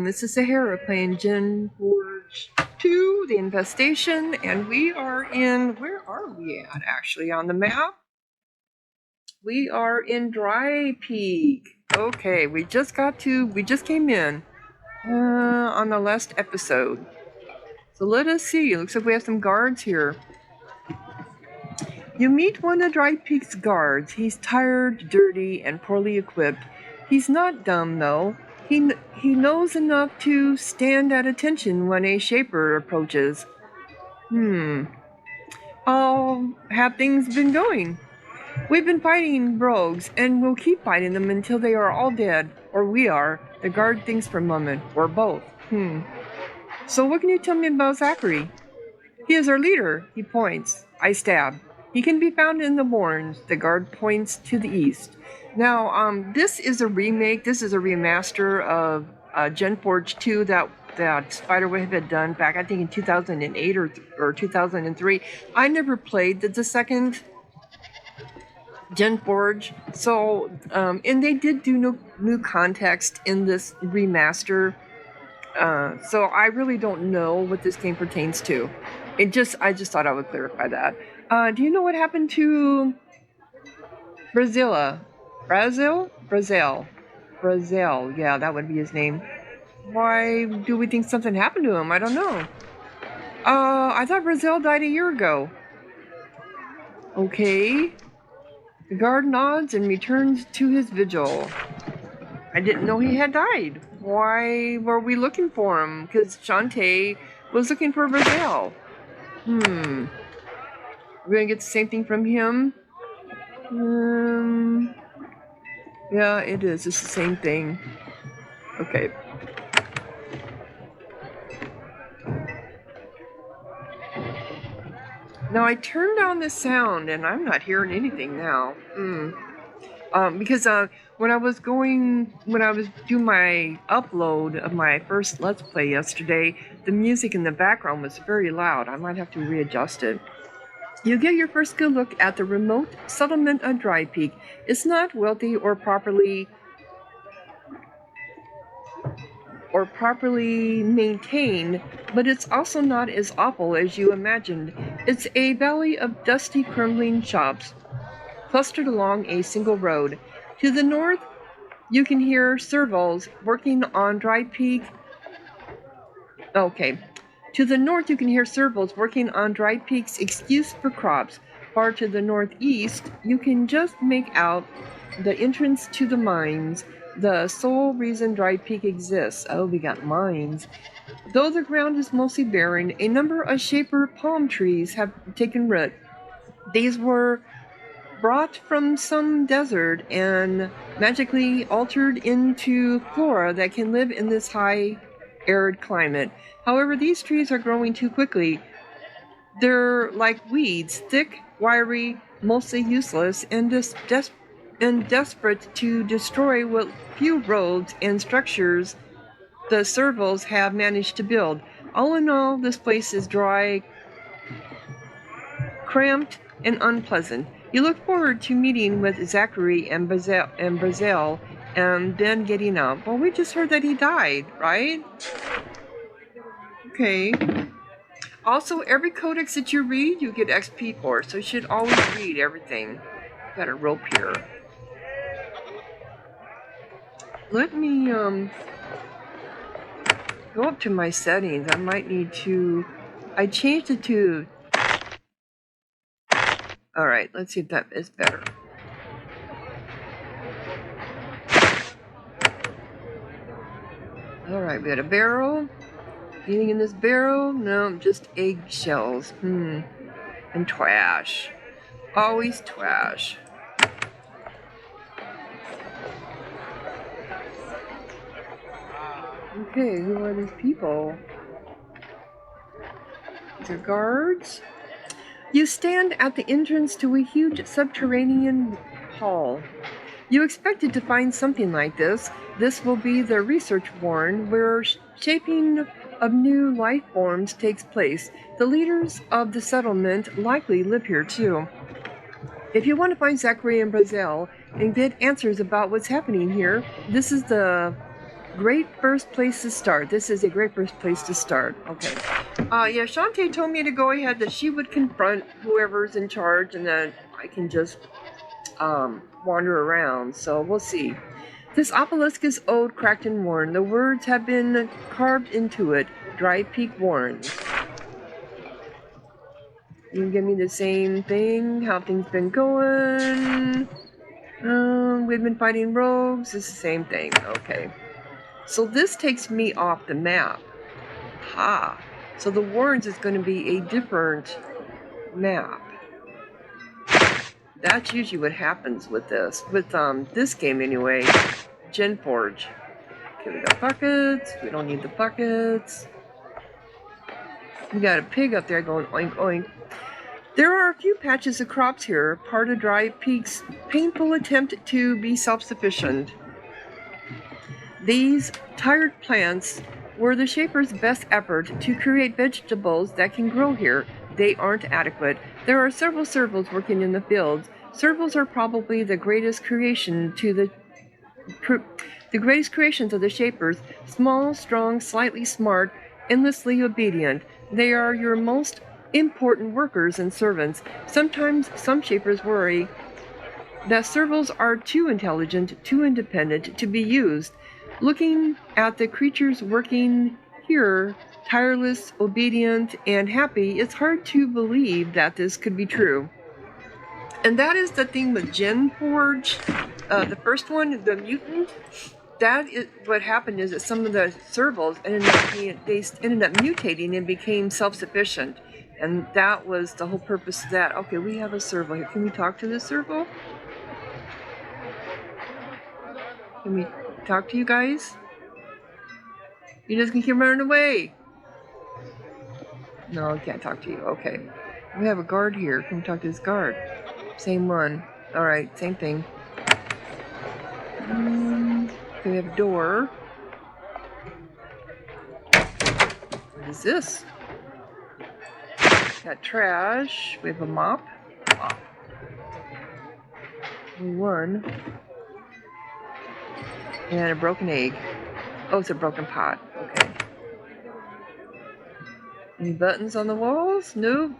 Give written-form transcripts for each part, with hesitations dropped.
This is Sahara playing Geneforge 2, the Infestation, and we are in, where are we at actually on the map? We are in Drypeak. Okay, we just came in on the last episode. So let us see, it looks like we have some guards here. You meet one of Drypeak's guards. He's tired, dirty, and poorly equipped. He's not dumb though. He knows enough to stand at attention when a Shaper approaches. How have things been going? We've been fighting rogues, and we'll keep fighting them until they are all dead. Or we are. The guard thinks for a moment. Or both. So what can you tell me about Zachary? He is our leader, he points. I stab. He can be found in the Warrens. The guard points to the east. Now, this is a remake. This is a remaster of Geneforge 2 that Spiderweb had done back, I think, in 2008 or 2003. I never played the second Geneforge. So, and they did do new context in this remaster. So I really don't know what this game pertains to. I just thought I would clarify that. Do you know what happened to Brazil? Yeah, that would be his name. Why do we think something happened to him? I don't know. I thought Brazil died a year ago. Okay. The guard nods and returns to his vigil. I didn't know he had died. Why were we looking for him? Because Shantae was looking for Brazil. We're gonna get the same thing from him. Yeah, it is. It's the same thing. Okay. Now I turned down the sound and I'm not hearing anything now. Because when I was doing my upload of my first Let's Play yesterday, the music in the background was very loud. I might have to readjust it. You get your first good look at the remote settlement of Drypeak. It's not wealthy or properly maintained, but it's also not as awful as you imagined. It's a valley of dusty, crumbling shops, clustered along a single road. To the north, you can hear servals working on Drypeak. Okay. To the north, you can hear servals working on Drypeak's excuse for crops. Far to the northeast, you can just make out the entrance to the mines, the sole reason Drypeak exists. Oh, we got mines. Though the ground is mostly barren, a number of Shaper palm trees have taken root. These were brought from some desert and magically altered into flora that can live in this high, arid climate. However, these trees are growing too quickly. They're like weeds, thick, wiry, mostly useless, and desperate to destroy what few roads and structures the servals have managed to build. All in all, this place is dry, cramped, and unpleasant. You look forward to meeting with Zachary and Brazil and then getting up. Well, we just heard that he died, right? Okay. Also, every codex that you read, you get XP for, so you should always read everything. Got a rope here. Let me go up to my settings. I might need to. I changed it to. All right, let's see if that is better. All right, we got a barrel. Anything in this barrel? No, just eggshells. And trash. Always trash. Okay, who are these people? These are guards. You stand at the entrance to a huge subterranean hall. You expected to find something like this. This will be the research warren where shaping of new life forms takes place. The leaders of the settlement likely live here too. If you want to find Zachary and Brazil and get answers about what's happening here, this is the Great first place to start. This is a great first place to start. Okay. Yeah, Shantae told me to go ahead, that she would confront whoever's in charge, and then I can just wander around. So we'll see. This obelisk is old, cracked, and worn. The words have been carved into it. Drypeak warns. You can give me the same thing. How things been going? We've been fighting rogues. It's the same thing. Okay. So this takes me off the map. Ha. So the warns is going to be a different map. That's usually what happens with this. With this game anyway. Geneforge. Okay, we got buckets. We don't need the buckets. We got a pig up there going oink oink. There are a few patches of crops here, part of Drypeak's painful attempt to be self-sufficient. These tired plants were the Shaper's best effort to create vegetables that can grow here. They aren't adequate. There are several servals working in the fields. Servals are probably the greatest creation to the greatest creations of the Shapers. Small, strong, slightly smart, endlessly obedient. They are your most important workers and servants. Sometimes some Shapers worry that servals are too intelligent, too independent to be used. Looking at the creatures working here, tireless, obedient, and happy, it's hard to believe that this could be true. And that is the thing with Geneforge. The first one, the mutant, that is what happened, is that some of the servals ended up mutating and became self-sufficient. And that was the whole purpose of that. Okay, we have a serval here. Can we talk to this serval? Can we talk to you guys? You just can keep running away. No, I can't talk to you. Okay. We have a guard here. Can we talk to this guard? Same one. Alright, same thing. Okay, we have a door. What is this? Got trash. We have a mop. One. And a broken egg. Oh, it's a broken pot. Okay. Any buttons on the walls? Nope.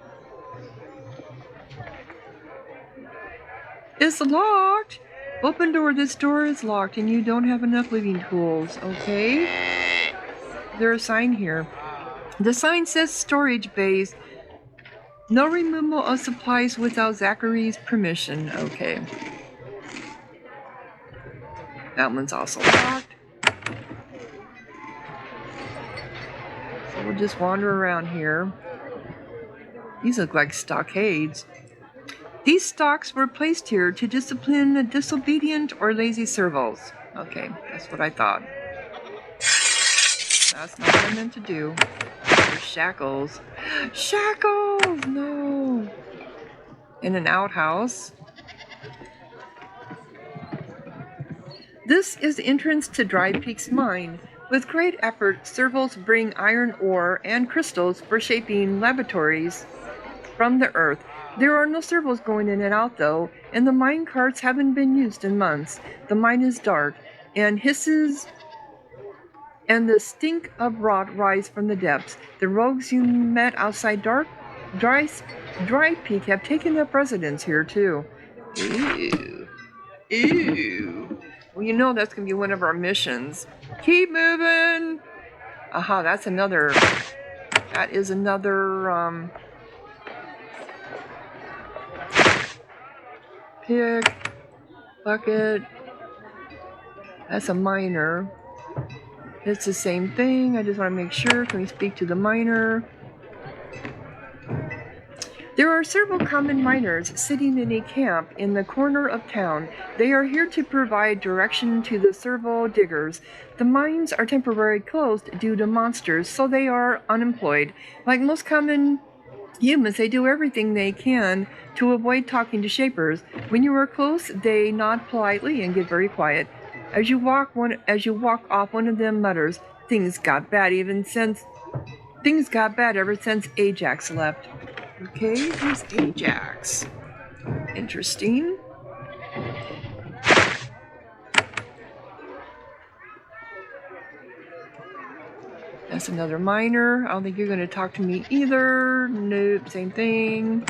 It's locked! Open door. This door is locked and you don't have enough living tools. Okay. There's a sign here. The sign says storage bays. No removal of supplies without Zachary's permission. Okay. That one's also locked. So we'll just wander around here. These look like stockades. These stocks were placed here to discipline the disobedient or lazy servals. Okay, that's what I thought. That's not what I meant to do. There's shackles. Shackles! No! In an outhouse. This is the entrance to Drypeak's mine. With great effort, servals bring iron ore and crystals for shaping laboratories from the earth. There are no servals going in and out, though, and the mine carts haven't been used in months. The mine is dark, and hisses and the stink of rot rise from the depths. The rogues you met outside Drypeak have taken up residence here, too. Ew. Ew. Well, you know that's going to be one of our missions. Keep moving! Aha, that's another... That is another, pick, bucket. That's a miner. It's the same thing. I just want to make sure. Can we speak to the miner? There are several common miners sitting in a camp in the corner of town. They are here to provide direction to the serval diggers. The mines are temporarily closed due to monsters, so they are unemployed. Like most common humans, they do everything they can to avoid talking to Shapers. When you are close, they nod politely and get very quiet. As you walk off, one of them mutters, "Things got bad ever since Ajax left." Okay, who's Ajax? Interesting. Just another miner. I don't think you're going to talk to me either. Nope, same thing.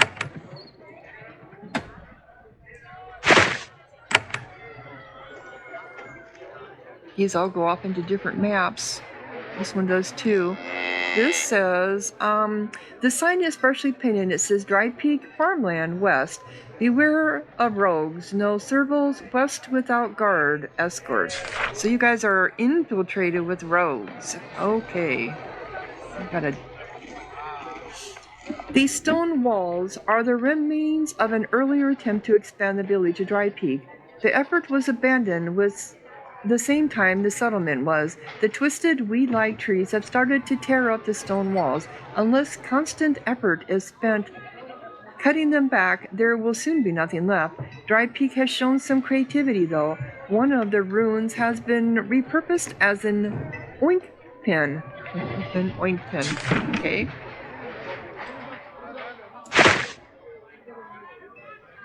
These all go off into different maps. This one does too. This says, the sign is freshly painted. It says Drypeak Farmland West. Beware of rogues. No servals west without guard escort. So you guys are infiltrated with rogues. Okay. These stone walls are the remains of an earlier attempt to expand the village of Drypeak. The effort was abandoned with the same time the settlement was. The twisted weed-like trees have started to tear up the stone walls. Unless constant effort is spent cutting them back, there will soon be nothing left. Drypeak has shown some creativity, though. One of the ruins has been repurposed as an oink pen. An oink pen. Okay.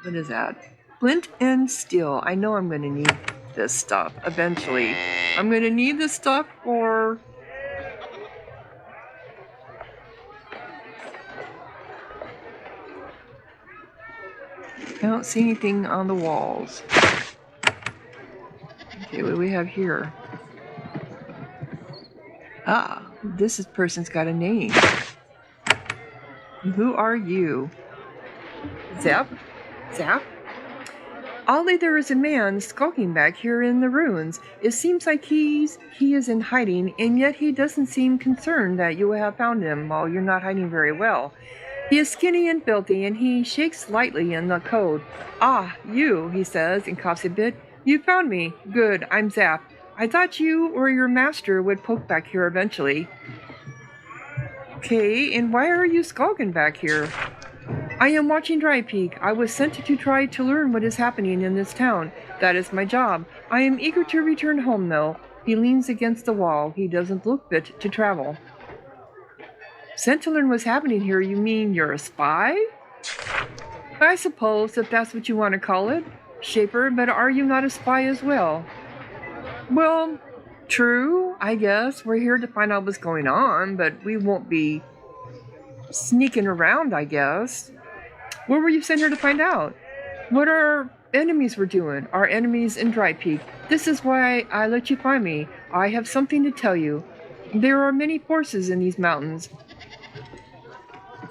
What is that? Flint and steel. I know I'm going to need this stuff eventually. I'm going to need this stuff for... I don't see anything on the walls. Okay, what do we have here? Ah, this person's got a name. Who are you? Zap? Zap? Oddly, there is a man skulking back here in the ruins. It seems like he is in hiding, and yet he doesn't seem concerned that you have found him. Well, you're not hiding very well. He is skinny and filthy, and he shakes lightly in the code. Ah, you, he says, and coughs a bit. You found me. Good, I'm Zap. I thought you or your master would poke back here eventually. Okay, and why are you skulking back here? I am watching Drypeak. I was sent to try to learn what is happening in this town. That is my job. I am eager to return home, though. He leans against the wall. He doesn't look fit to travel. Sent to learn what's happening here? You mean you're a spy? I suppose, if that's what you want to call it. Shaper, but are you not a spy as well? Well, true, I guess. We're here to find out what's going on, but we won't be sneaking around, I guess. What were you sent here to find out? What our enemies were doing? Our enemies in Drypeak. This is why I let you find me. I have something to tell you. There are many forces in these mountains.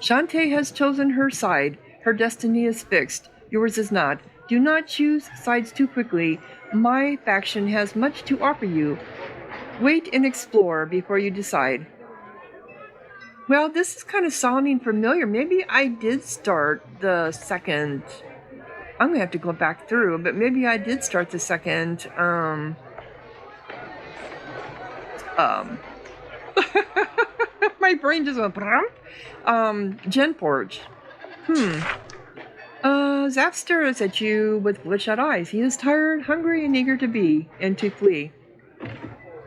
Shantae has chosen her side. Her destiny is fixed. Yours is not. Do not choose sides too quickly. My faction has much to offer you. Wait and explore before you decide. Well, this is kind of sounding familiar. Maybe I did start the second... I'm going to have to go back through, but maybe I did start the second... My brain just went... Geneforge. Zap stares at you with bloodshot eyes. He is tired, hungry, and eager to flee.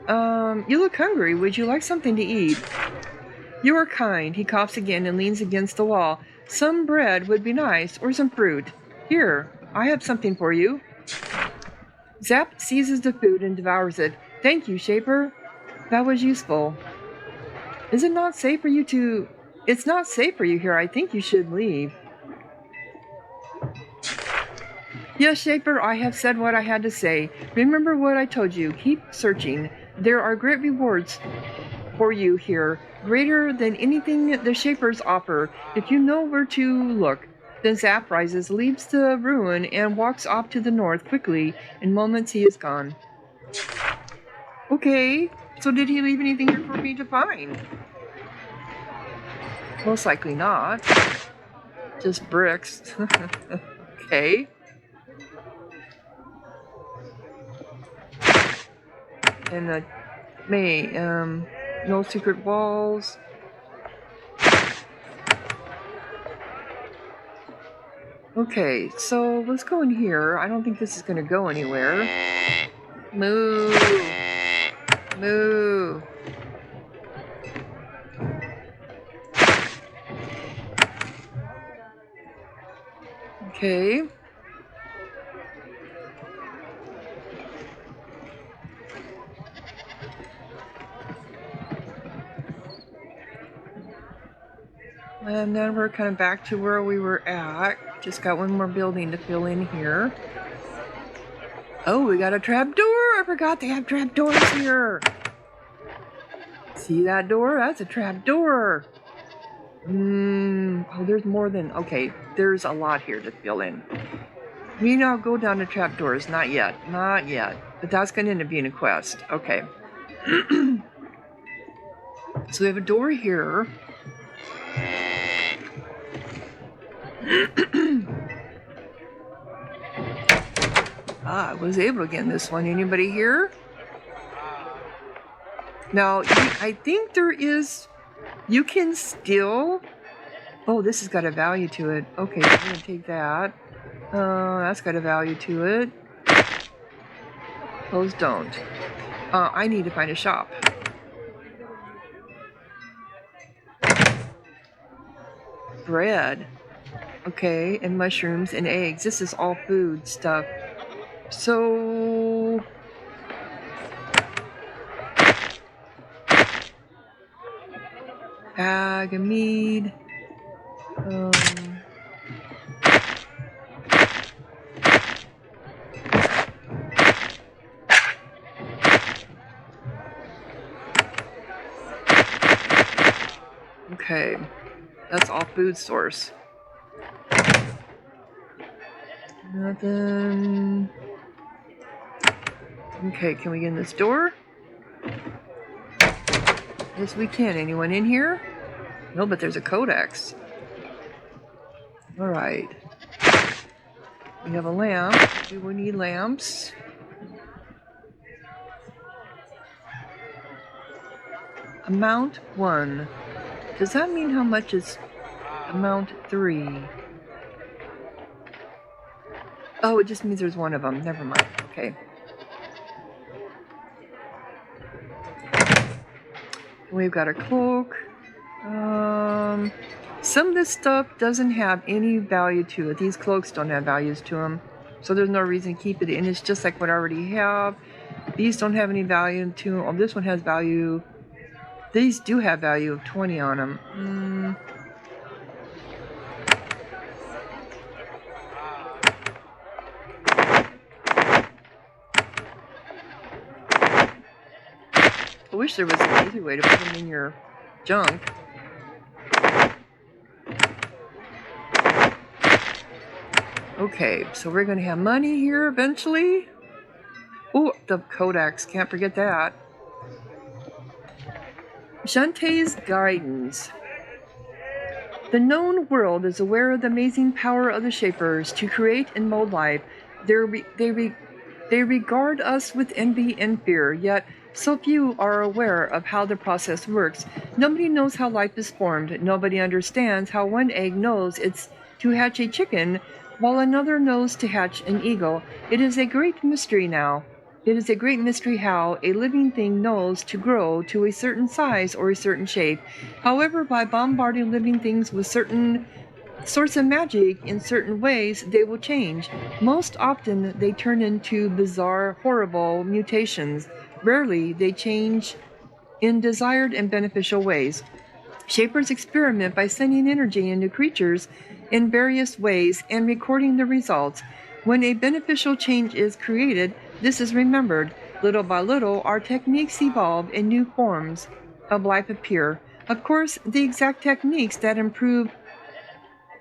You look hungry. Would you like something to eat? You are kind. He coughs again and leans against the wall. Some bread would be nice, or some fruit. Here, I have something for you. Zap seizes the food and devours it. Thank you, Shaper. That was useful. Is it not safe for you to... It's not safe for you here. I think you should leave. Yes, Shaper, I have said what I had to say. Remember what I told you. Keep searching. There are great rewards for you here, greater than anything the Shapers offer, if you know where to look. Then Zap rises, leaves the ruin, and walks off to the north quickly. In moments he is gone. Okay, so did he leave anything here for me to find? Most likely not. Just bricks. Okay. And no secret walls. Okay, so let's go in here. I don't think this is gonna go anywhere. Moo! Moo! Okay. And then we're kind of back to where we were at. Just got one more building to fill in here. Oh, we got a trap door. I forgot they have trap doors here. See that door? That's a trap door. Oh, there's more than... Okay, there's a lot here to fill in. We now go down to trap doors. Not yet. Not yet. But that's going to end up being a quest. Okay. So we have a door here. I was able to get in this one. Anybody here? Now, I think there is... You can still... Oh, this has got a value to it. Okay, I'm going to take that. That's got a value to it. Those don't. I need to find a shop. Bread. Okay, and mushrooms and eggs. This is all food stuff. So... Bag of mead. Okay, that's all food source. Nothing. Okay, can we get in this door? Yes, we can. Anyone in here? No, but there's a codex. Alright. We have a lamp. We will need lamps. Amount 1. Does that mean how much is amount 3? Oh, it just means there's one of them. Never mind. Okay. We've got a cloak. Some of this stuff doesn't have any value to it. These cloaks don't have values to them. So there's no reason to keep it in. It's just like what I already have. These don't have any value to them. Oh, this one has value. These do have value of 20 on them. I wish there was an easy way to put them in your junk. Okay, so we're going to have money here eventually. Oh, the codex. Can't forget that. Shantae's guidance. The known world is aware of the amazing power of the Shapers to create and mold life. They regard us with envy and fear, yet so few are aware of how the process works. Nobody knows how life is formed. Nobody understands how one egg knows it's to hatch a chicken, while another knows to hatch an eagle. It is a great mystery now. It is a great mystery how a living thing knows to grow to a certain size or a certain shape. However, by bombarding living things with certain sorts of magic in certain ways, they will change. Most often, they turn into bizarre, horrible mutations. Rarely, they change in desired and beneficial ways. Shapers experiment by sending energy into creatures in various ways and recording the results. When a beneficial change is created, this is remembered. Little by little, our techniques evolve and new forms of life appear. Of course, the exact techniques that improve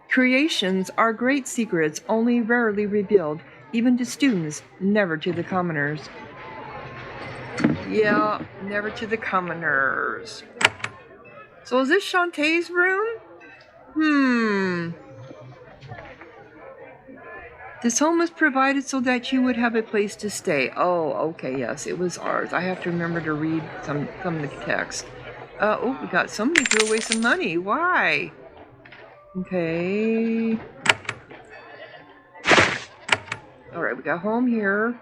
creations are great secrets, only rarely revealed, even to students, never to the commoners. Yeah, never to the commoners. So is this Shantae's room? This home was provided so that you would have a place to stay. Oh, okay, yes, it was ours. I have to remember to read some of the text. Oh, we got somebody threw away some money. Why? Okay. Alright, we got home here.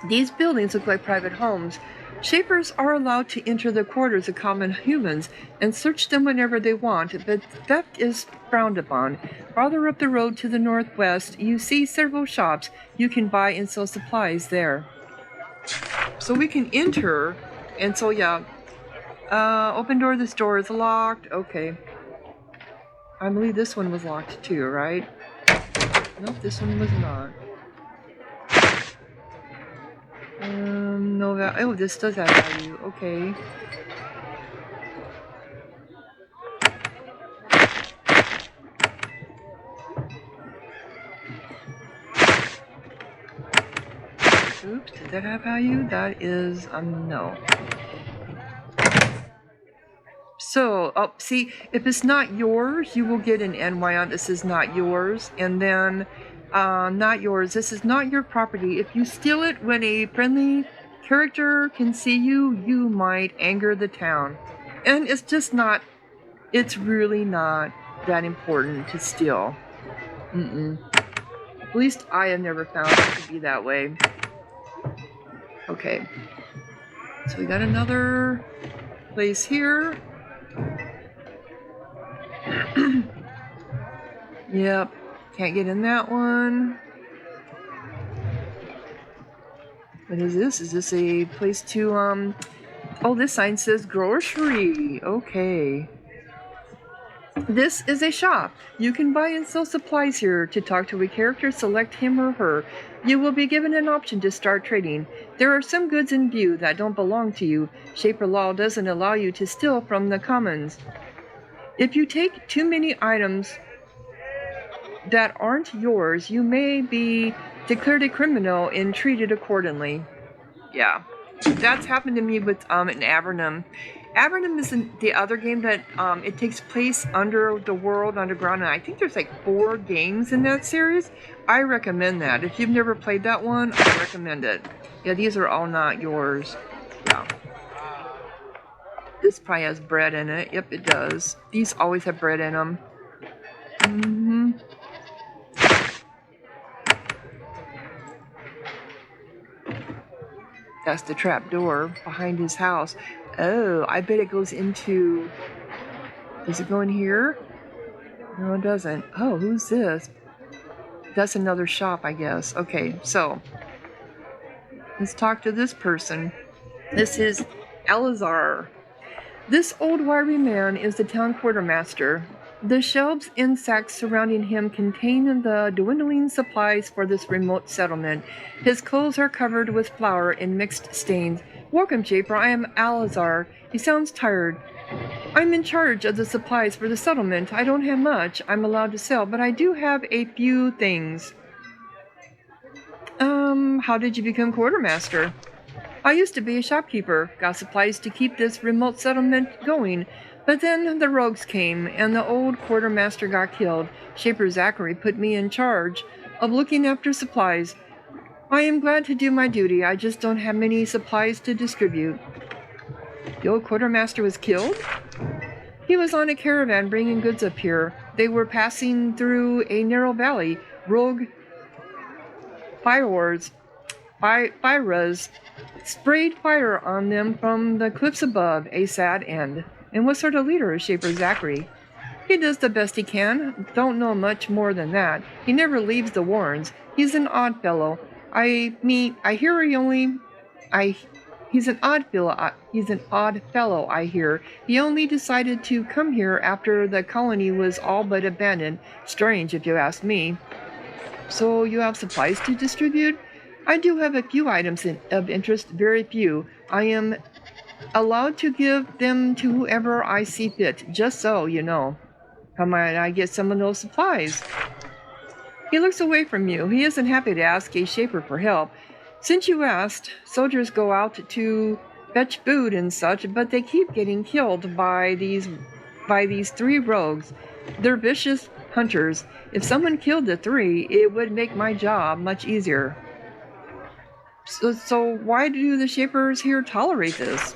These buildings look like private homes. Shapers are allowed to enter the quarters of common humans and search them whenever they want, but theft is frowned upon. Farther up the road to the northwest, you see several shops. You can buy and sell supplies there. So we can enter, and so yeah, Open door, this door is locked. Okay. I believe this one was locked too, right? Nope, this one was not. No value. Oh, this does have value. Okay. Oops, did that have value? That is, no. So, see, if it's not yours, you will get an NY on this is not yours. And then, not yours, this is not your property. If you steal it when a friendly character can see you, you might anger the town. And it's just not, it's really not that important to steal. At least I have never found it to be that way. Okay. So we got another place here. Yep, can't get in that one. What is this? Is this a place to, oh, this sign says grocery. Okay. This is a shop. You can buy and sell supplies here. To talk to a character, select him or her. You will be given an option to start trading. There are some goods in view that don't belong to you. Shaper law doesn't allow you to steal from the commons. If you take too many items that aren't yours, you may be declared a criminal and treated accordingly. Yeah, that's happened to me with an Avernum. Avernum is the other game that it takes place under the world, underground, and I think there's like 4 games in that series. I recommend that. If you've never played that one, I recommend it. Yeah, these are all not yours. Yeah. This probably has bread in it. Yep, it does. These always have bread in them. That's the trap door behind his house. Oh, I bet it goes into... Does it go in here? No, it doesn't. Oh, who's this? That's another shop, I guess. Okay, so let's talk to this person. This is Elazar. This old wiry man is the town quartermaster. The shelves and sacks surrounding him contain the dwindling supplies for this remote settlement. His clothes are covered with flour and mixed stains. Welcome, Shaper. I am Elazar. He sounds tired. I'm in charge of the supplies for the settlement. I don't have much I'm allowed to sell, but I do have a few things. How did you become quartermaster? I used to be a shopkeeper, got supplies to keep this remote settlement going, but then the rogues came, and the old quartermaster got killed. Shaper Zachary put me in charge of looking after supplies. I am glad to do my duty, I just don't have many supplies to distribute. The old quartermaster was killed? He was on a caravan bringing goods up here. They were passing through a narrow valley. Rogue Pyras sprayed fire on them from the cliffs above. A sad end. And what sort of leader is Shaper Zachary? He does the best he can. Don't know much more than that. He never leaves the warrens. He's an odd fellow. He's an odd fellow, I hear. He only decided to come here after the colony was all but abandoned. Strange, if you ask me. So you have supplies to distribute? I do have a few items of interest, very few. I am allowed to give them to whoever I see fit, just so you know. How might I get some of those supplies? He looks away from you. He isn't happy to ask a shaper for help. Since you asked, soldiers go out to fetch food and such, but they keep getting killed by these 3 rogues. They're vicious hunters. If someone killed the 3, it would make my job much easier. So why do the Shapers here tolerate this?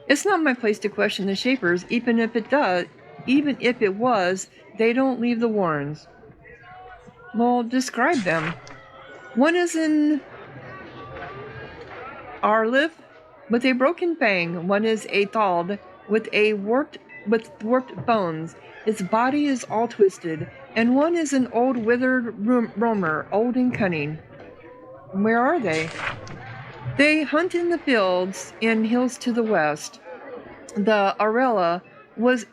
It's not my place to question the Shapers, even if it was, they don't leave the warrens. Well, describe them. One is in Arlith with a broken fang. One is a Thald with warped bones. Its body is all twisted. And one is an old withered roamer, old and cunning. Where are they? They hunt in the fields and hills to the west. The Arella was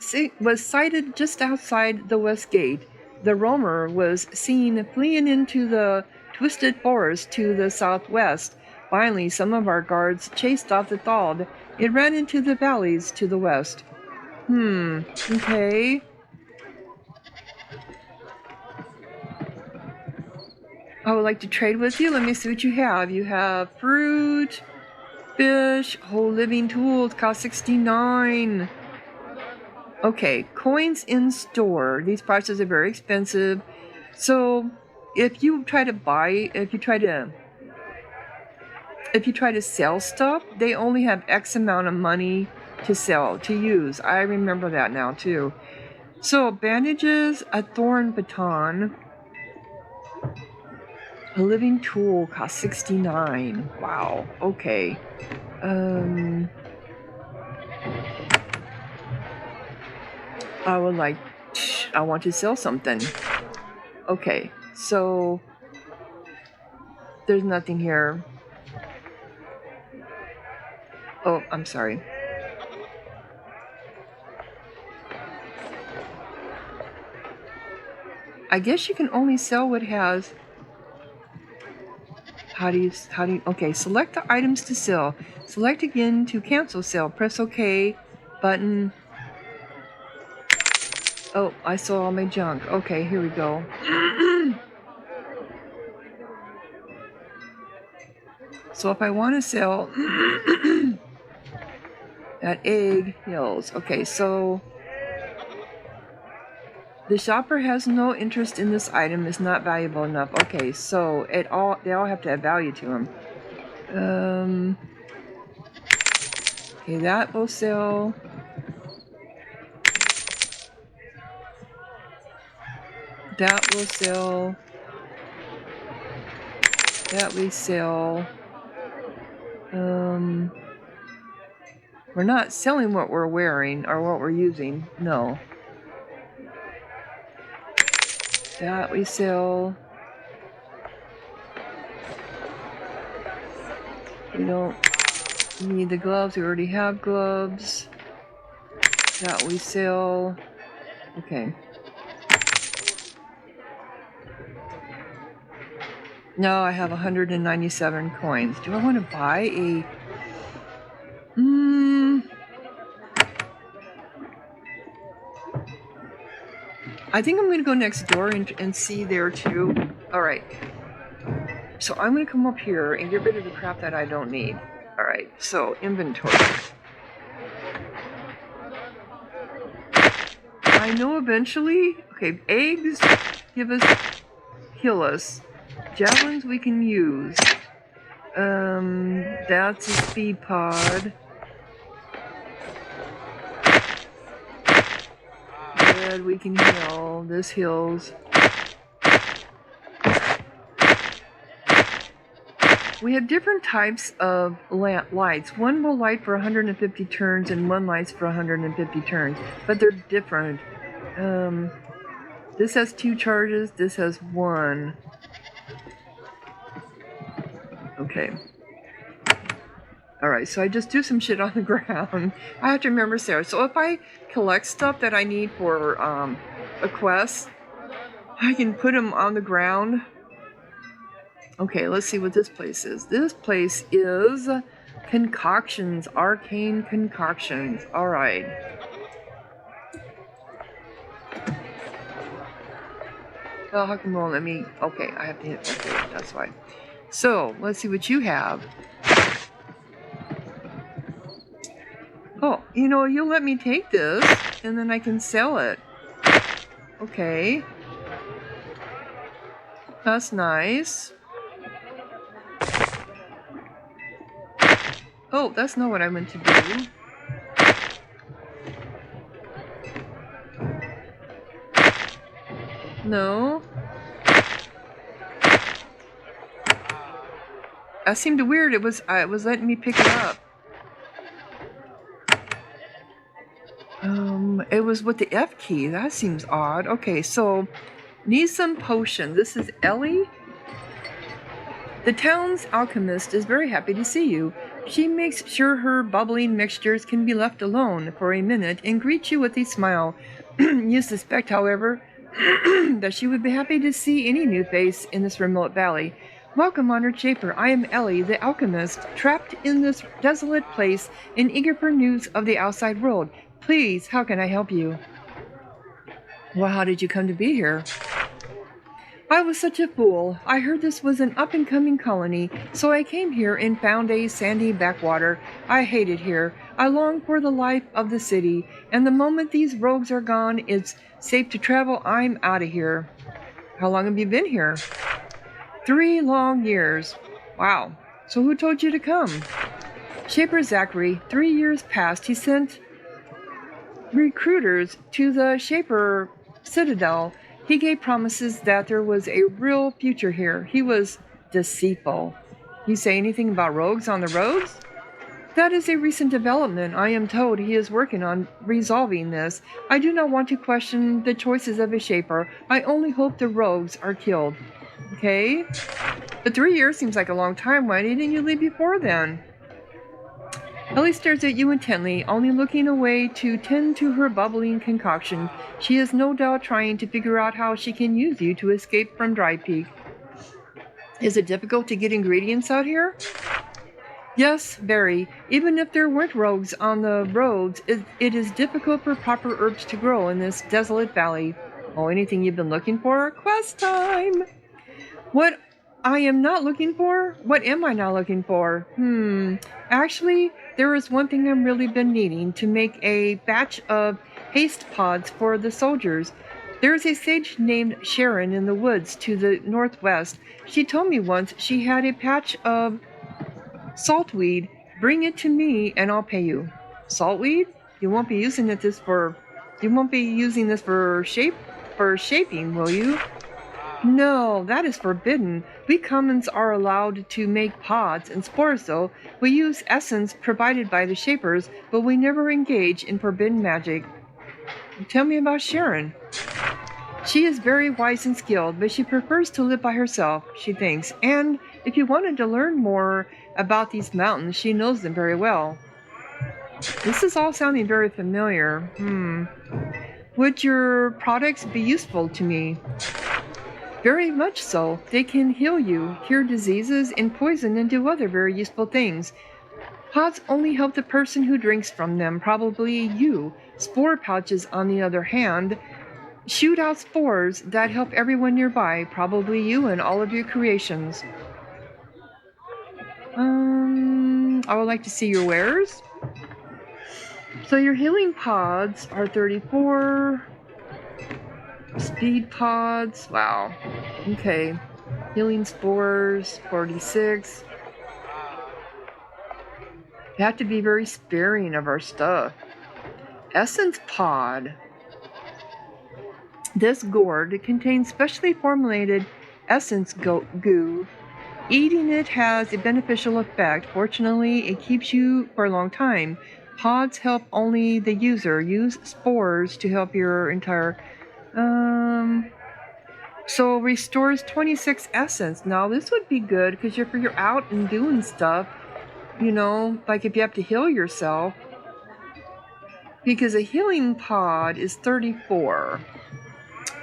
sighted just outside the west gate. The roamer was seen fleeing into the twisted forest to the southwest. Finally, some of our guards chased off the Thald. It ran into the valleys to the west. Okay. I would like to trade with you. Let me see what you have. You have fruit, fish, whole living tools, cost 69. Okay, coins in store. These prices are very expensive. So if you try to sell stuff, they only have X amount of money to sell, to use. I remember that now too. So bandages, a thorn baton, a living tool costs 69. Wow. Okay. I want to sell something. Okay. So there's nothing here. Oh, I'm sorry. I guess you can only sell what has. How do you, okay, select the items to sell. Select again to cancel sale. Press OK button. Oh, I saw all my junk. Okay, here we go. So if I want to sell that egg hills. Okay, so the shopper has no interest in this item. Is not valuable enough. Okay, so they all have to have value to them. Okay, that will sell. That will sell. That we sell. We're not selling what we're wearing or what we're using. No. That we sell. We don't need the gloves. We already have gloves. That we sell. Okay. No, I have 197 coins. Do I want to buy a... I think I'm going to go next door and see there too. Alright. So I'm going to come up here and get rid of the crap that I don't need. Alright, so inventory. I know eventually... Okay, eggs heal us. Javelins we can use. That's a speed pod. Red we can heal. This heals. We have different types of lights. One will light for 150 turns and one lights for 150 turns. But they're different. This has 2 charges. This has 1. Okay. Alright, so I just do some shit on the ground. I have to remember Sarah. So if I collect stuff that I need for a quest, I can put them on the ground. Okay, let's see what this place is. This place is concoctions, arcane concoctions. Alright. Oh, how come it won't let me? Okay, I have to hit. Okay, that's why. So, let's see what you have. Oh, you'll let me take this, and then I can sell it. Okay. That's nice. Oh, that's not what I meant to do. No. That seemed weird. It was letting me pick it up. It was with the F key. That seems odd. Okay, so need some potion. This is Ellie. The town's alchemist is very happy to see you. She makes sure her bubbling mixtures can be left alone for a minute and greets you with a smile. You suspect, however, that she would be happy to see any new face in this remote valley. Welcome, honored Shaper. I am Ellie, the alchemist, trapped in this desolate place and eager for news of the outside world. Please, how can I help you? Well, how did you come to be here? I was such a fool. I heard this was an up-and-coming colony, so I came here and found a sandy backwater. I hate it here. I long for the life of the city, and the moment these rogues are gone, it's safe to travel. I'm out of here. How long have you been here? 3 long years. Wow. So who told you to come? Shaper Zachary. 3 years past, he sent recruiters to the Shaper Citadel. He gave promises that there was a real future here. He was deceitful. You say anything about rogues on the roads? That is a recent development. I am told he is working on resolving this. I do not want to question the choices of a Shaper. I only hope the rogues are killed. Okay? But 3 years seems like a long time. Why didn't you leave before then? Ellie stares at you intently, only looking away to tend to her bubbling concoction. She is no doubt trying to figure out how she can use you to escape from Drypeak. Is it difficult to get ingredients out here? Yes, very. Even if there weren't rogues on the roads, it is difficult for proper herbs to grow in this desolate valley. Oh, anything you've been looking for? Quest time! What I am not looking for? What am I not looking for? Actually, there is one thing I've really been needing to make a batch of haste pods for the soldiers. There is a sage named Sharon in the woods to the northwest. She told me once she had a patch of saltweed. Bring it to me and I'll pay you. Saltweed? You won't be using this for shaping, will you? No, that is forbidden. We commons are allowed to make pods and spores, though. We use essence provided by the Shapers, but we never engage in forbidden magic. Tell me about Sharon. She is very wise and skilled, but she prefers to live by herself, she thinks. And if you wanted to learn more about these mountains, she knows them very well. This is all sounding very familiar. Would your products be useful to me? Very much so. They can heal you, cure diseases, and poison, and do other very useful things. Pods only help the person who drinks from them, probably you. Spore pouches, on the other hand, shoot out spores that help everyone nearby, probably you and all of your creations. I would like to see your wares. So your healing pods are 34... Speed pods, wow. Okay. Healing spores, 46. You have to be very sparing of our stuff. Essence pod. This gourd contains specially formulated essence goo. Eating it has a beneficial effect. Fortunately, it keeps you for a long time. Pods help only the user. Use spores to help your entire... So restores 26 essence. Now this would be good because if you're out and doing stuff, you know, like if you have to heal yourself, because a healing pod is 34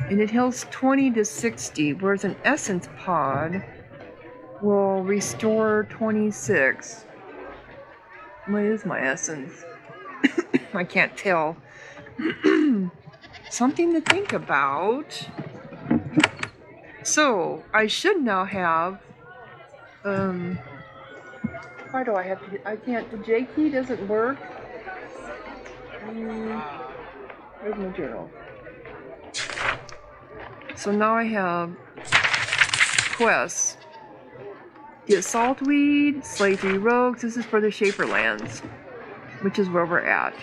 and it heals 20 to 60, whereas an essence pod will restore 26. What is my essence? I can't tell. Something to think about. So, I should now have, why do I have to, I can't, the J key doesn't work. Where's my journal? So now I have quests. Get saltweed, slay 3 rogues. This is for the Shaper lands, which is where we're at.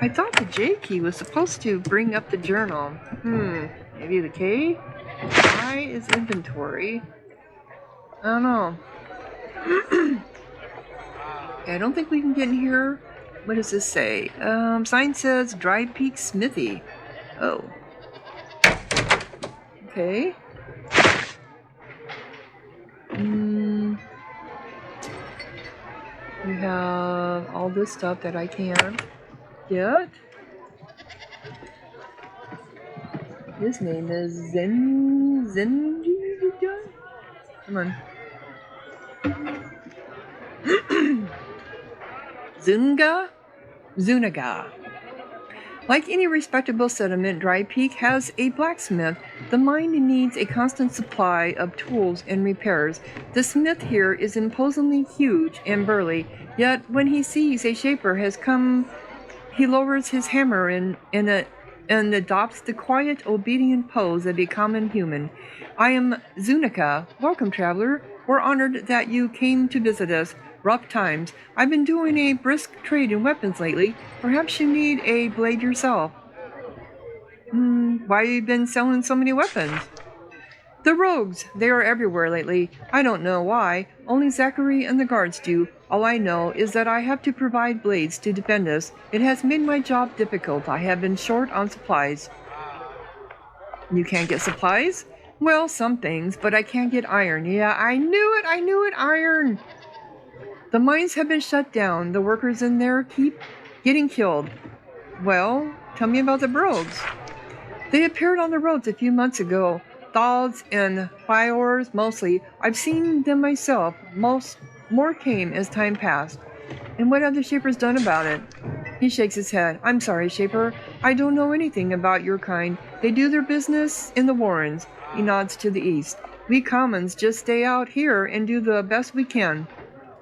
I thought the J key was supposed to bring up the journal. Maybe the K? I is inventory. I don't know. I don't think we can get in here. What does this say? Sign says Drypeak Smithy. Oh. Okay. We have all this stuff that I can't get. His name is Zenji. Come on. Zunaga. Like any respectable settlement, Drypeak has a blacksmith. The mine needs a constant supply of tools and repairs. The smith here is imposingly huge and burly, yet when he sees a shaper has come, he lowers his hammer and adopts the quiet, obedient pose of a common human. I am Zunika. Welcome, traveler. We're honored that you came to visit us. Rough times. I've been doing a brisk trade in weapons lately. Perhaps you need a blade yourself. Why have you been selling so many weapons? The rogues. They are everywhere lately. I don't know why. Only Zachary and the guards do. All I know is that I have to provide blades to defend us. It has made my job difficult. I have been short on supplies. You can't get supplies? Well, some things, but I can't get iron. Yeah, I knew it, iron! The mines have been shut down. The workers in there keep getting killed. Well, tell me about the rogues. They appeared on the roads a few months ago. Thoughts and fires mostly. I've seen them myself. More came as time passed. And what have the Shapers done about it? He shakes his head. I'm sorry, Shaper. I don't know anything about your kind. They do their business in the Warrens. He nods to the east. We commons just stay out here and do the best we can.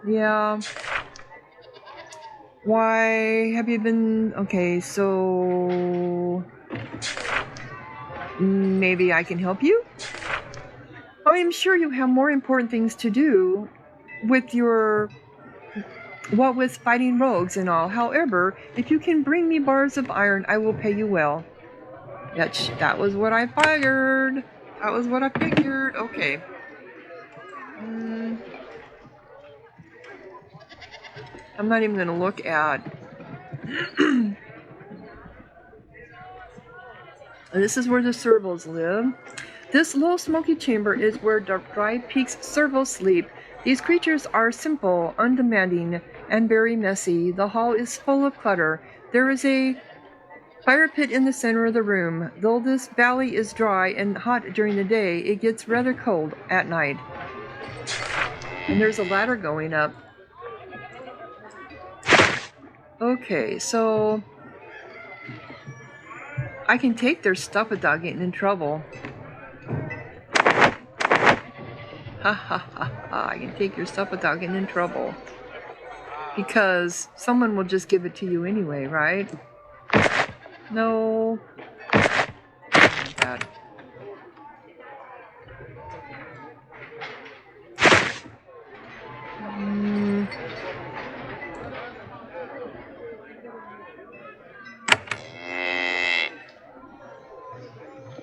Yeah. Why have you been... Okay, so... Maybe I can help you? I am sure you have more important things to do with your... What with fighting rogues and all. However, if you can bring me bars of iron, I will pay you well. That was what I figured. That was what I figured. Okay. I'm not even going to look at... This is where the servals live. This low smoky chamber is where Drypeak's servals sleep. These creatures are simple, undemanding, and very messy. The hall is full of clutter. There is a fire pit in the center of the room. Though this valley is dry and hot during the day, it gets rather cold at night. And there's a ladder going up. Okay, so I can take their stuff without getting in trouble. Ha ha ha ha, I can take your stuff without getting in trouble. Because someone will just give it to you anyway, right? No. Oh my God.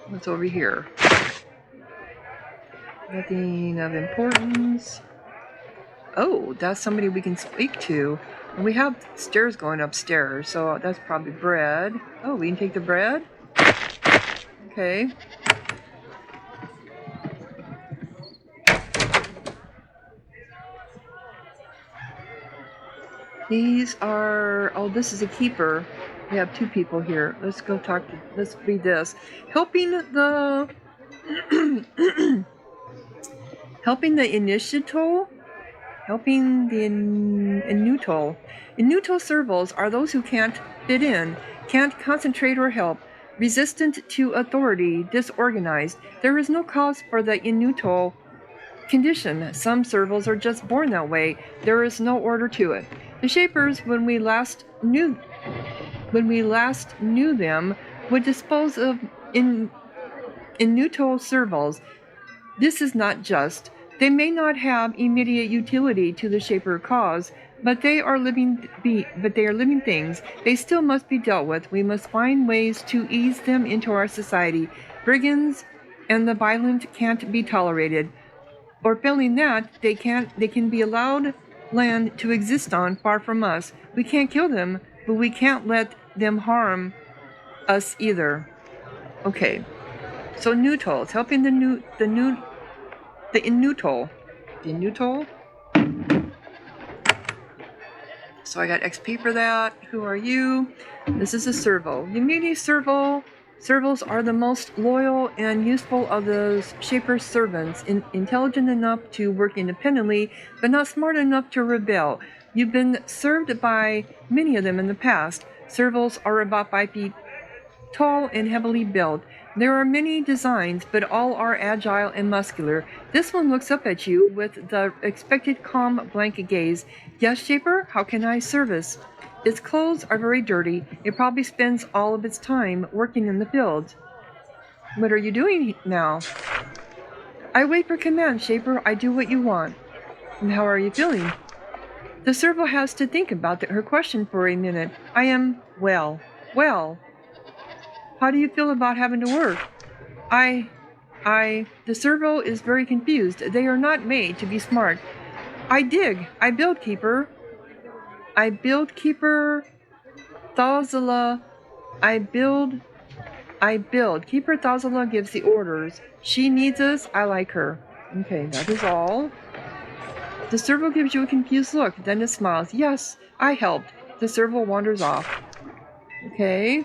What's over here? Nothing of importance. Oh, that's somebody we can speak to. And we have stairs going upstairs, so that's probably bread. Oh, we can take the bread? Okay. These are... Oh, this is a keeper. We have two people here. Let's go talk to... Let's read this. Helping the... Helping the initiative... Helping the Inutol. Inutol servals are those who can't fit in, can't concentrate or help, resistant to authority, disorganized. There is no cause for the Inutol condition. Some servals are just born that way. There is no order to it. The Shapers, when we last knew them, would dispose of Inutol servals. This is not just. They may not have immediate utility to the Shaper cause, but they are living things. They still must be dealt with. We must find ways to ease them into our society. Brigands and the violent can't be tolerated. Or failing that, they can be allowed land to exist on far from us. We can't kill them, but we can't let them harm us either. Okay. So neutral. It's helping the neutral. The neutral. So I got XP for that. Who are you? This is a servo. You meet a servo. Servos are the most loyal and useful of the Shaper's servants, intelligent enough to work independently, but not smart enough to rebel. You've been served by many of them in the past. Servos are about 5 feet tall and heavily built. There are many designs, but all are agile and muscular. This one looks up at you with the expected calm, blank gaze. Yes, Shaper, how can I service? Its clothes are very dirty. It probably spends all of its time working in the fields. What are you doing now? I wait for command, Shaper. I do what you want. And how are you feeling? The servo has to think about her question for a minute. I am well. Well. How do you feel about having to work? The servo is very confused. They are not made to be smart. I dig. I build, Keeper. Keeper Thazala. I build. Keeper Thazala gives the orders. She needs us. I like her. Okay, that is all. The servo gives you a confused look. Then it smiles. Yes, I helped. The servo wanders off. Okay.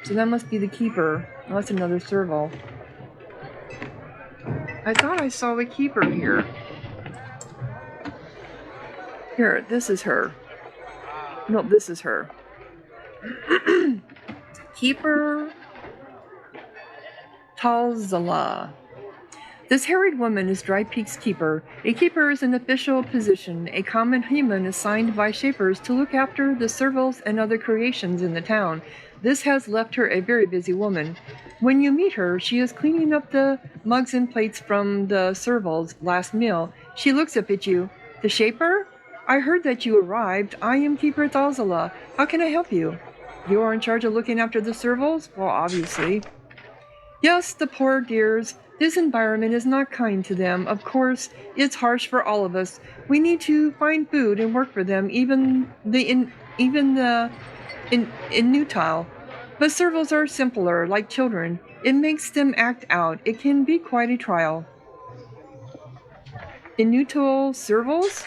So that must be the keeper. Oh, that's another servo. I thought I saw a keeper here. Here, this is her. No, this is her. Keeper Talzala. This harried woman is Drypeak's keeper. A keeper is an official position, a common human assigned by Shapers to look after the servals and other creations in the town. This has left her a very busy woman. When you meet her, she is cleaning up the mugs and plates from the servals' last meal. She looks up at you. The Shaper? I heard that you arrived. I am Keeper Thazala. How can I help you? You are in charge of looking after the servals? Well, obviously. Yes, the poor dears. This environment is not kind to them. Of course, it's harsh for all of us. We need to find food and work for them, even the inutile. But servals are simpler, like children. It makes them act out. It can be quite a trial. Inutile servals?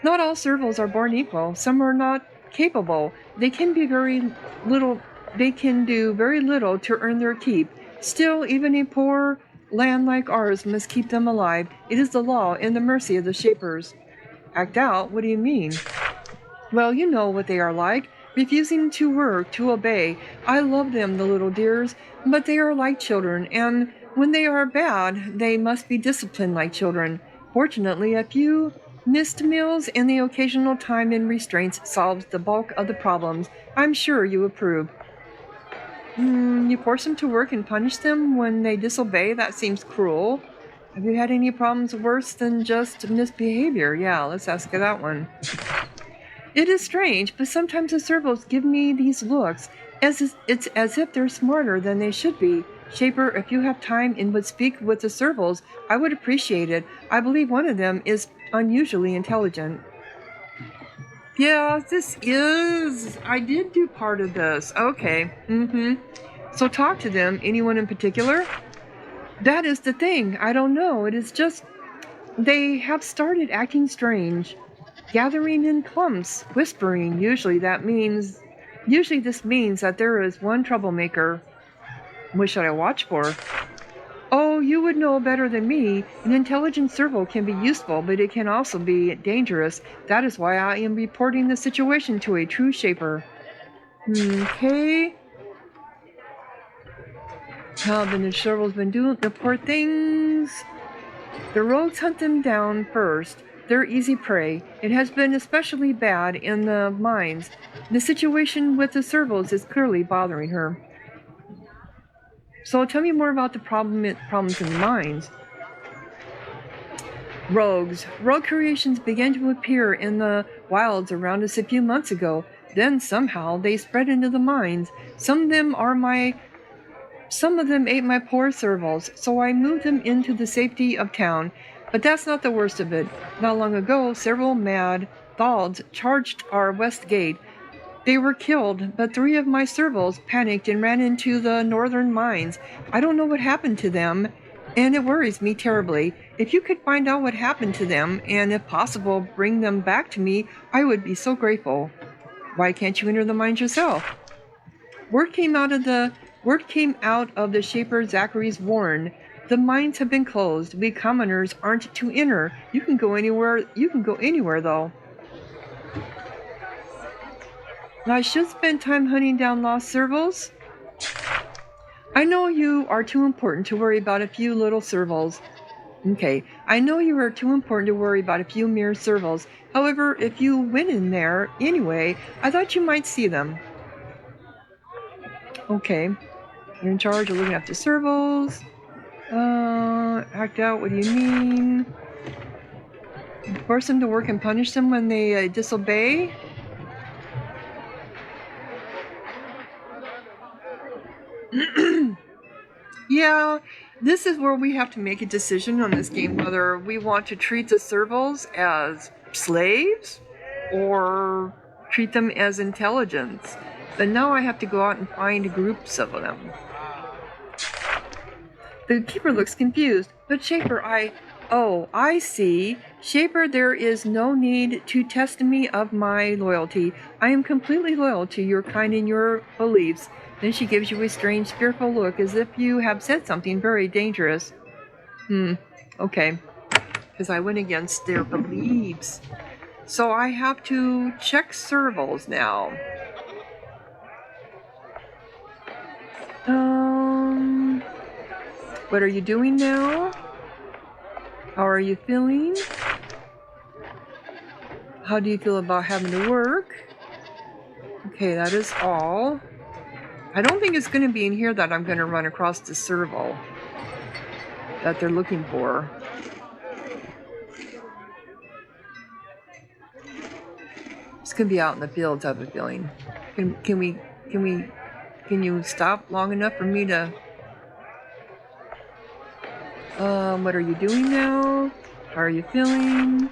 Not all servals are born equal. Some are not capable. They can do very little to earn their keep. Still, even a poor land like ours must keep them alive. It is the law and the mercy of the Shapers. Act out? What do you mean? Well, you know what they are like. Refusing to work, to obey. I love them, the little dears, but they are like children, and when they are bad, they must be disciplined like children. Fortunately, a few missed meals and the occasional time in restraints solves the bulk of the problems. I'm sure you approve. You force them to work and punish them when they disobey? That seems cruel. Have you had any problems worse than just misbehavior? Yeah, let's ask that one. It is strange, but sometimes the servos give me these looks, it's as if they're smarter than they should be. Shaper, if you have time and would speak with the servos, I would appreciate it. I believe one of them is unusually intelligent. Yeah, I did do part of this. Okay. So talk to them. Anyone in particular? That is the thing. I don't know. It is just, they have started acting strange. Gathering in clumps, whispering. Usually this means that there is one troublemaker. What should I watch for? Oh, you would know better than me. An intelligent servo can be useful, but it can also be dangerous. That is why I am reporting the situation to a true Shaper. Okay. How have the servos been doing? The poor things. The rogues hunt them down first. They're easy prey. It has been especially bad in the mines. The situation with the servos is clearly bothering her. So tell me more about the problems in the mines. Rogues. Rogue creations began to appear in the wilds around us a few months ago. Then somehow they spread into the mines. Some of them ate my poor servals, so I moved them into the safety of town. But that's not the worst of it. Not long ago, several mad thalds charged our west gate. They were killed, but 3 of my servals panicked and ran into the northern mines. I don't know what happened to them, and it worries me terribly. If you could find out what happened to them, and if possible, bring them back to me, I would be so grateful. Why can't you enter the mines yourself? Word came out of the Shaper Zachary's warn. The mines have been closed. We commoners aren't to enter. You can go anywhere though. Now I should spend time hunting down lost servals. I know you are too important to worry about a few little servals. Okay, I know you are too important to worry about a few mere servals. However, if you went in there anyway, I thought you might see them. Okay, you're in charge of looking after servals. Act out, what do you mean? Force them to work and punish them when they disobey? Yeah, this is where we have to make a decision on this game, whether we want to treat the servals as slaves or treat them as intelligence. But now I have to go out and find groups of them. The keeper looks confused. But Shaper, I see. Shaper, there is no need to test me of my loyalty. I am completely loyal to your kind and your beliefs. Then she gives you a strange, fearful look, as if you have said something very dangerous. Okay. Because I went against their beliefs. So I have to check servals now. What are you doing now? How are you feeling? How do you feel about having to work? Okay, that is all. I don't think it's going to be in here that I'm going to run across the serval that they're looking for. It's going to be out in the fields, I have a feeling. Can you stop long enough for me to... what are you doing now? How are you feeling?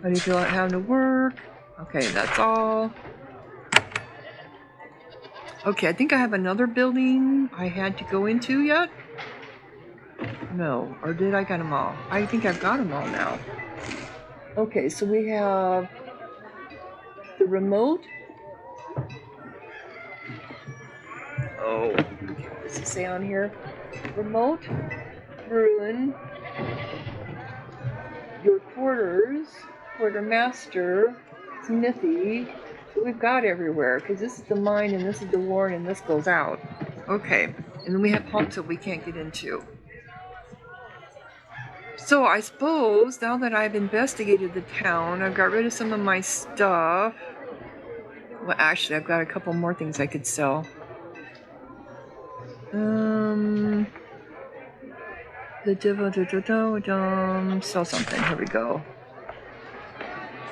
How do you feel about having to work? Okay, that's all. Okay, I think I have another building I had to go into yet. No, or did I get them all? I think I've got them all now. Okay, so we have the remote. Oh, what does it say on here? Remote, ruin, your quarters, quartermaster, smithy. So we've got everywhere, because this is the mine and this is the warren and this goes out. Okay, and then we have pumps that we can't get into. So I suppose now that I've investigated the town, I've got rid of some of my stuff. Well, actually, I've got a couple more things I could sell. Sell something. Here we go.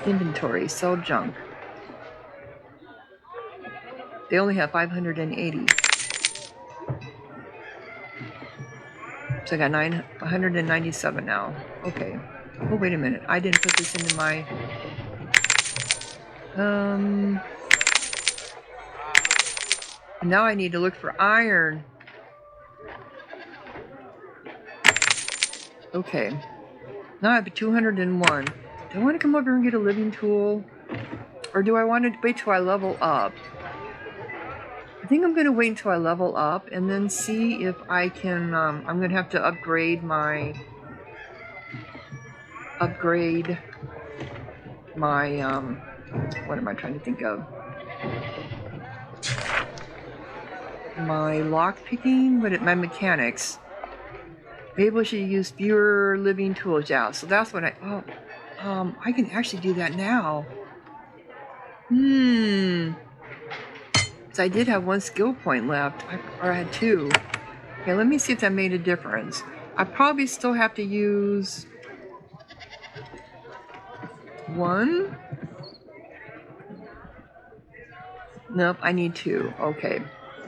Inventory. Sell junk. They only have 580. So I got 197 now. Okay. Oh, wait a minute. I didn't put this into my... Now I need to look for iron. Okay. Now I have 201. Do I want to come over and get a living tool? Or do I want to wait till I level up? I think I'm going to wait until I level up and then see if I can... I'm going to have to upgrade my... what am I trying to think of? My lock picking? My mechanics. Maybe I should use fewer living tools. Yeah, so that's what I can actually do that now. So I did have 1 skill point left, or I had 2. Okay, let me see if that made a difference. I probably still have to use 1. Nope, I need 2. Okay,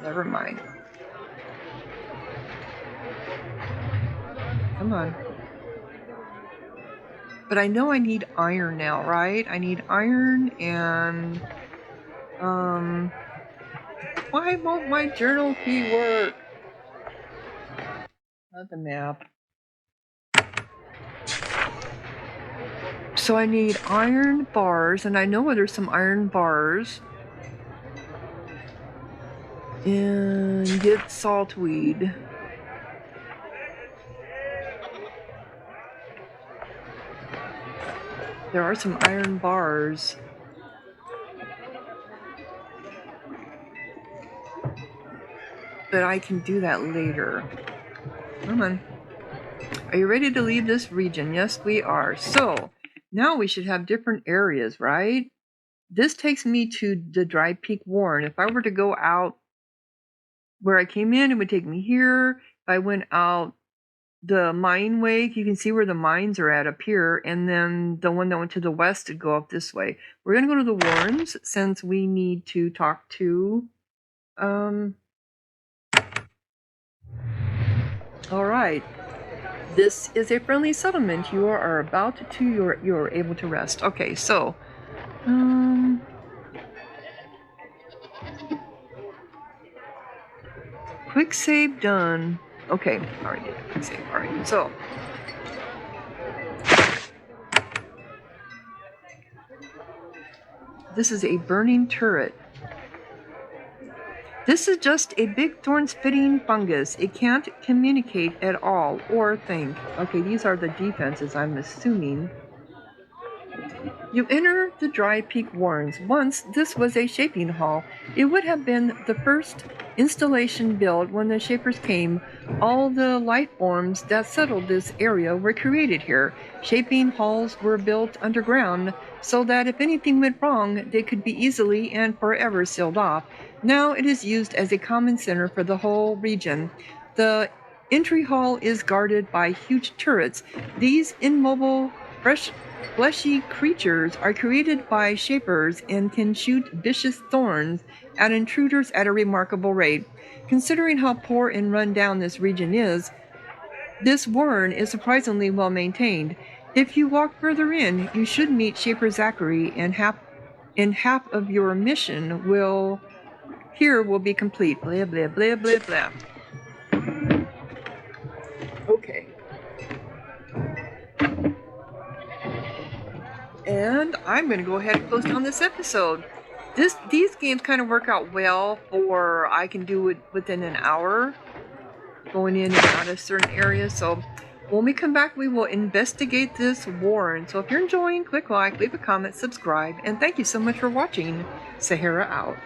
never mind. Come on. But I know I need iron now, right? I need iron and Why won't my journal key work? Not the map. So I need iron bars, and I know where there's some iron bars. And get saltweed. There are some iron bars. But I can do that later. Come on. Are you ready to leave this region? Yes, we are. So, now we should have different areas, right? This takes me to the Drypeak Warren. If I were to go out where I came in, it would take me here. If I went out the mine way, you can see where the mines are at up here. And then the one that went to the west would go up this way. We're going to go to the Warrens since we need to talk to... Alright. This is a friendly settlement. You are about to... You're able to rest. Okay, so... Quick save done. Okay, already did a quick save. Alright, so... This is a burning turret. This is just a big thorn-spitting fungus. It can't communicate at all or think. Okay, these are the defenses, I'm assuming. You enter the Drypeak Warrens. Once, this was a shaping hall. It would have been the first installation built when the Shapers came. All the life forms that settled this area were created here. Shaping halls were built underground so that if anything went wrong, they could be easily and forever sealed off. Now it is used as a common center for the whole region. The entry hall is guarded by huge turrets. These immobile, fleshy creatures are created by Shapers and can shoot vicious thorns at intruders at a remarkable rate. Considering how poor and run down this region is, this warren is surprisingly well maintained. If you walk further in, you should meet Shaper Zachary, and half of your mission will be complete. Blah, blah, blah, blah, blah. Okay. And I'm going to go ahead and close down this episode. These games kind of work out well for I can do it within an hour, going in and out of certain areas. So when we come back, we will investigate this warren. So if you're enjoying, click like, leave a comment, subscribe, and thank you so much for watching. Sahara out.